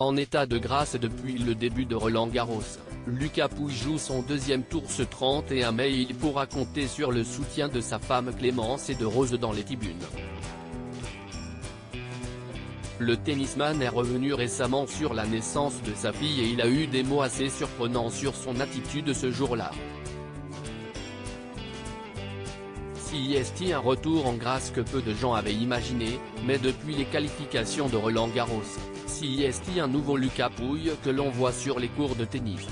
En état de grâce depuis le début de Roland-Garros, Lucas Pouille joue son deuxième tour ce 31 mai et il pourra compter sur le soutien de sa femme Clémence et de Rose dans les tribunes. Le tennisman est revenu récemment sur la naissance de sa fille et il a eu des mots assez surprenants sur son attitude ce jour-là. C'est un retour en grâce que peu de gens avaient imaginé, mais depuis les qualifications de Roland-Garros, c'est un nouveau Lucas Pouille que l'on voit sur les cours de tennis.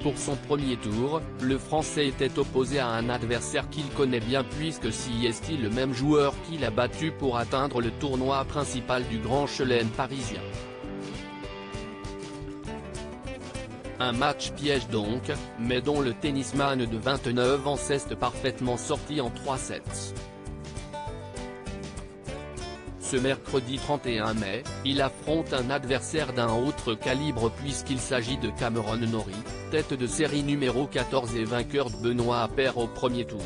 Pour son premier tour, le Français était opposé à un adversaire qu'il connaît bien puisque c'est le même joueur qu'il a battu pour atteindre le tournoi principal du Grand Chelem parisien. Un match piège donc, mais dont le tennisman de 29 ans s'est parfaitement sorti en 3 sets. Ce mercredi 31 mai, il affronte un adversaire d'un autre calibre puisqu'il s'agit de Cameron Norrie, tête de série numéro 14 et vainqueur de Benoît Paire au premier tour.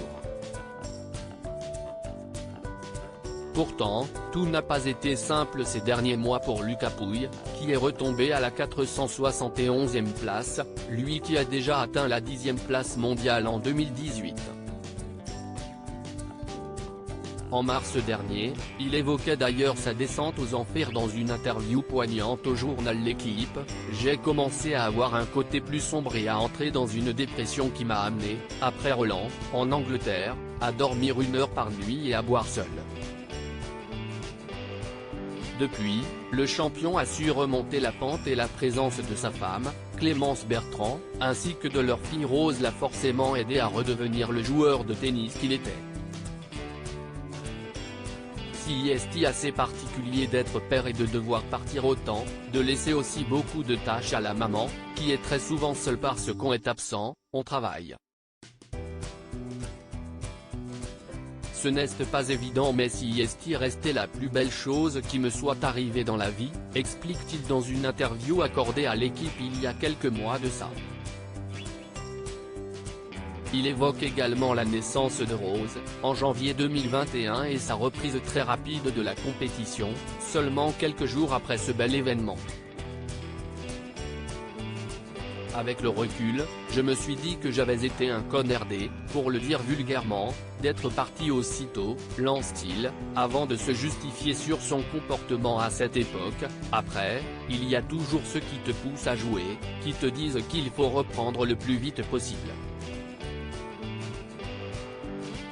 Pourtant, tout n'a pas été simple ces derniers mois pour Lucas Pouille, qui est retombé à la 471e place, lui qui a déjà atteint la 10e place mondiale en 2018. En mars dernier, il évoquait d'ailleurs sa descente aux enfers dans une interview poignante au journal L'Équipe. « J'ai commencé à avoir un côté plus sombre et à entrer dans une dépression qui m'a amené, après Roland, en Angleterre, à dormir 1 heure par nuit et à boire seul. » Depuis, le champion a su remonter la pente et la présence de sa femme, Clémence Bertrand, ainsi que de leur fille Rose l'a forcément aidé à redevenir le joueur de tennis qu'il était. C'est assez particulier d'être père et de devoir partir autant, de laisser aussi beaucoup de tâches à la maman, qui est très souvent seule parce qu'on est absent, on travaille. Ce n'est pas évident mais c'est resté la plus belle chose qui me soit arrivée dans la vie, explique-t-il dans une interview accordée à L'Équipe il y a quelques mois de ça. Il évoque également la naissance de Rose, en janvier 2021 et sa reprise très rapide de la compétition, seulement quelques jours après ce bel événement. Avec le recul, je me suis dit que j'avais été un connardé, pour le dire vulgairement, d'être parti aussitôt, lance-t-il, avant de se justifier sur son comportement à cette époque. Après, il y a toujours ceux qui te poussent à jouer, qui te disent qu'il faut reprendre le plus vite possible.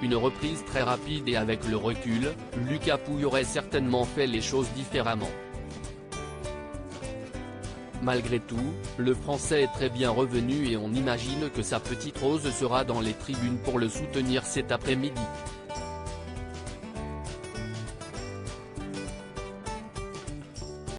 Une reprise très rapide et avec le recul, Lucas Pouille aurait certainement fait les choses différemment. Malgré tout, le Français est très bien revenu et on imagine que sa petite Rose sera dans les tribunes pour le soutenir cet après-midi.